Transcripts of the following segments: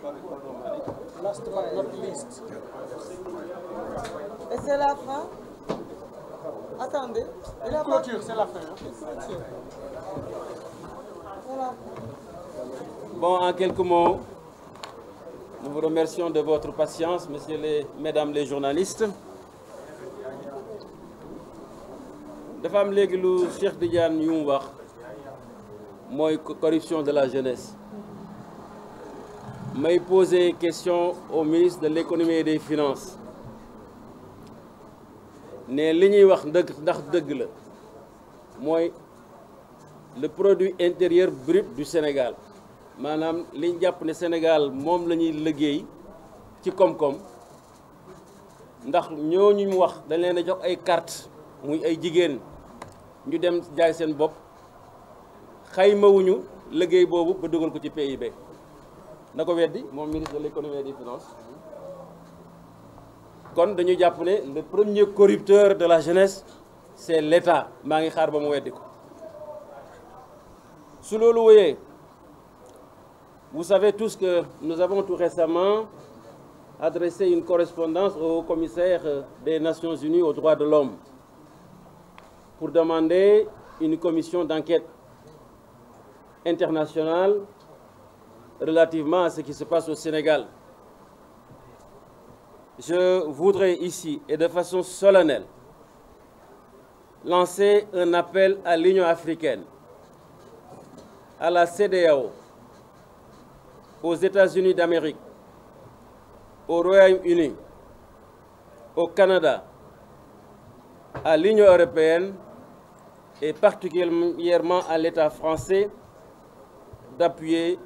Last but not least. Et c'est la fin. Attendez. La clôture, c'est la fin. Voilà. Bon, en quelques mots, nous vous remercions de votre patience, mesdames les journalistes. dafa am léegi lu Cheikh Tidiane yu mu wax mooy corruption de la jeunesse. may poser question au ministre de l'économie et des finances ne li ñuy wax ndax dëgg la mooy le produit intérieur brut du Sénégal maanaam li ñu jàpp ne Sénégal moom la ñuy liggéey ci koom-koom ndax ñooñu mu wax dañ leen a jox ay carte muy ay jigéen ñu dem jaay seen bopp xaymawuñu liggéey boobu ba dugal ko ci PIB na ko weddi moom ministre de l'économie et des finances kon dañu jàpp ne le premier corrupteur de la jeunesse c'est l'État maa ngi xaar ba mu weddi ko su loolu wéyee vous savez tous que nous avons tout récemment adressé une correspondance au commissaire des Nations Unies aux droits de l'homme pour demander une commission d'enquête internationale relativement à ce qui se passe au Sénégal. Je voudrais ici, et de façon solennelle, lancer un appel à l'Union africaine, à la CEDEAO, aux États-Unis d'Amérique, au Royaume-Uni, au Canada, à l'Union européenne et particulièrement à l'État français d'appuyer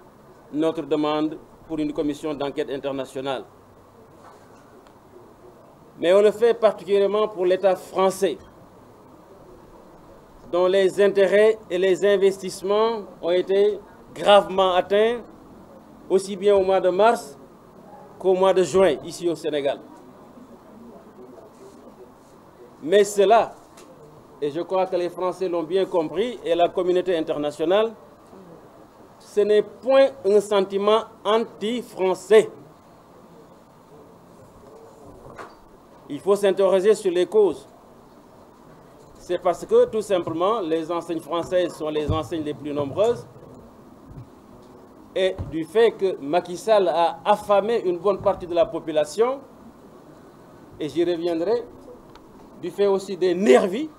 notre demande pour une commission d'enquête internationale. Mais on le fait particulièrement pour l'État français, dont les intérêts et les investissements ont été gravement atteints, aussi bien au mois de mars qu'au mois de juin, ici au Sénégal. Mais cela, et je crois que les Français l'ont bien compris, et la communauté internationale, ce n'est point un sentiment anti-français. Il faut s'interroger sur les causes. C'est parce que, tout simplement, les enseignes françaises sont les enseignes les plus nombreuses et du fait que Macky Sall a affamé une bonne partie de la population, et j'y reviendrai, du fait aussi des nervis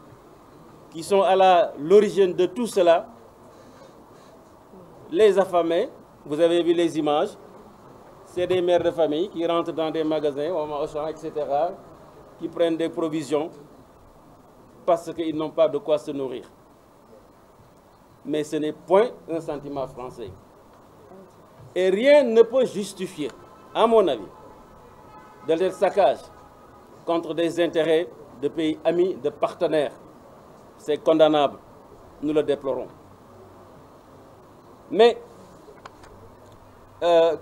qui sont à l'origine de tout cela, les affamés, vous avez vu les images, c'est des mères de famille qui rentrent dans des magasins, Auchan, etc., qui prennent des provisions parce qu'ils n'ont pas de quoi se nourrir. Mais ce n'est point un sentiment français. Et rien ne peut justifier, à mon avis, de leur saccage contre des intérêts de pays amis, de partenaires. C'est condamnable, nous le déplorons. Mais,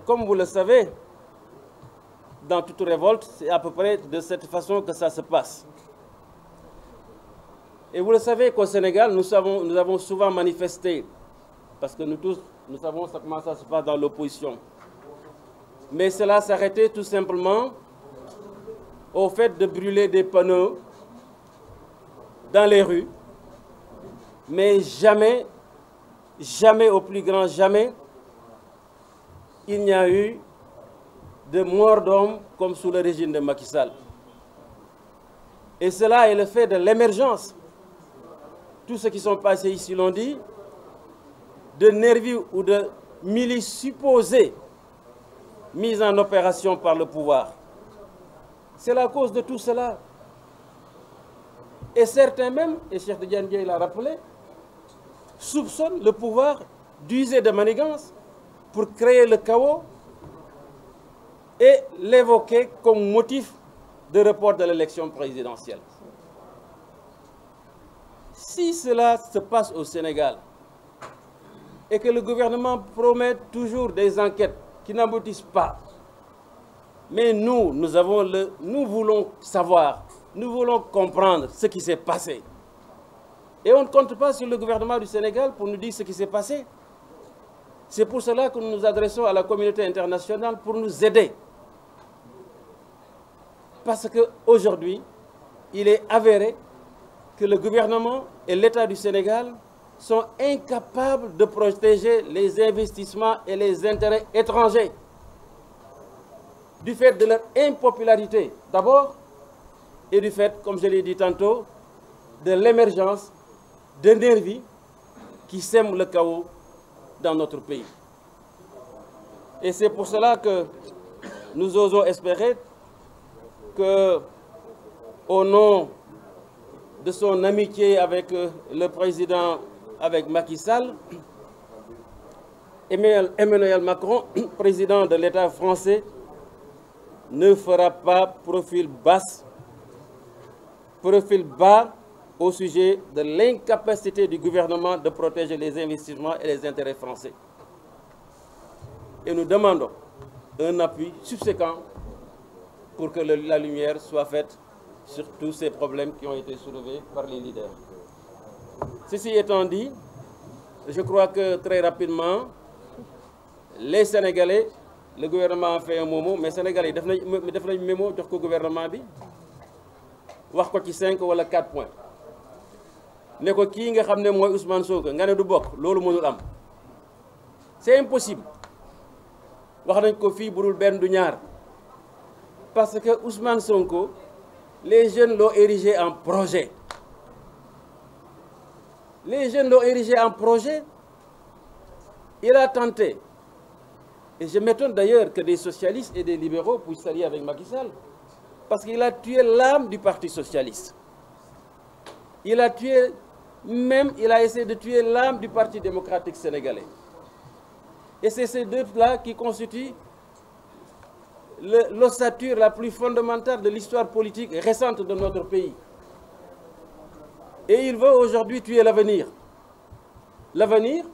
comme vous le savez, dans toute révolte, c'est à peu près de cette façon que ça se passe. Et vous le savez qu'au Sénégal, nous avons souvent manifesté, parce que nous tous, nous savons comment ça se passe dans l'opposition. Mais cela s'arrêtait tout simplement au fait de brûler des panneaux dans les rues, mais jamais, jamais, au plus grand jamais, il n'y a eu de mort d'homme comme sous le régime de Macky Sall. Et cela est le fait de l'émergence. Tous ceux qui sont passés ici l'ont dit, de nervis ou de milices supposées mises en opération par le pouvoir. C'est la cause de tout cela. Et certains même, et Cheikh Tidiane Dièye l'a rappelé, soupçonnent le pouvoir d'user de manigance pour créer le chaos et l'évoquer comme motif de report de l'élection présidentielle. Si cela se passe au Sénégal et que le gouvernement promet toujours des enquêtes qui n'aboutissent pas, mais nous voulons savoir, nous voulons comprendre ce qui s'est passé. Et on ne compte pas sur le gouvernement du Sénégal pour nous dire ce qui s'est passé. C'est pour cela que nous nous adressons à la communauté internationale pour nous aider. Parce qu'aujourd'hui, il est avéré que le gouvernement et l'État du Sénégal sont incapables de protéger les investissements et les intérêts étrangers du fait de leur impopularité d'abord et du fait, comme je l'ai dit tantôt, de l'émergence de nervis qui sèment le chaos dans notre pays. Et c'est pour cela que nous osons espérer que, au nom de son amitié avec le président, avec Macky Sall, Emmanuel Macron, président de l'État français, ne fera pas profil bas au sujet de l'incapacité du gouvernement de protéger les investissements et les intérêts français. Et nous demandons un appui subséquent pour que la lumière soit faite sur tous ces problèmes qui ont été soulevés par les leaders. Ceci étant dit, je crois que très rapidement, les Sénégalais, le gouvernement a fait un mémo, mais les Sénégalais def nañ mémo jox ko gouvernement bi wax ko ci 5 wala 4 points. Ne ko kii nga xam ne mooy Ousmane Sonko nga ne du bokk loolu mënul am. C'est impossible. Wax nañ ko fii budul benn du ñaar. Parce que Ousmane Sonko, les jeunes l'ont érigé en projet. Les jeunes l'ont érigé en projet. Il a tenté. Et je m'étonne d'ailleurs que des socialistes et des libéraux puissent s'allier avec Macky Sall. Parce qu'il a tué l'âme du Parti socialiste. Il a essayé de tuer l'âme du Parti démocratique sénégalais. Et c'est ces deux-là qui constituent l'ossature la plus fondamentale de l'histoire politique récente de notre pays. Et il veut aujourd'hui tuer l'avenir. L'avenir,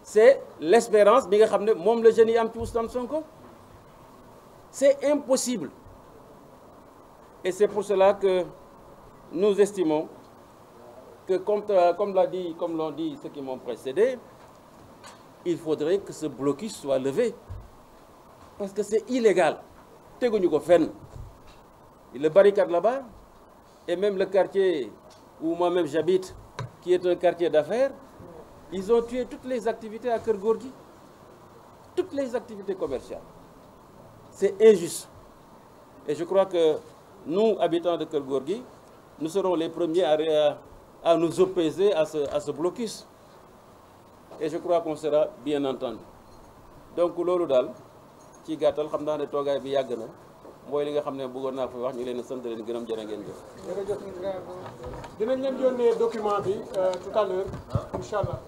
c'est l'espérance bi nga xam ne moom la jeune yi am ci Ousmane Sonko. C'est impossible. Et c'est pour cela que nous estimons que, comme l'ont dit ceux qui m'ont précédé, il faudrait que ce blocus soit levé. Parce que c'est illégal. Teguñu ko fenn. Le barricade là-bas, et même le quartier où moi-même j'habite, qui est un quartier d'affaires, ils ont tué toutes les activités à Keur Gorgui, toutes les activités commerciales. C'est injuste. Et je crois que nous, habitants de Keur Gorgui, nous serons les premiers à nous opposer à ce blocus. Et je crois qu'on sera bien entendu. Donc loolu daal ci gàttal xam naa ne toogaay bi yàgg na mooy li nga xam ne bëggoon naa ko wax ñu leen di sant leen gërëm jërë ngeen jëf. jërëjëf dinañ leen yónnee document bi tout à l'heure incha allah.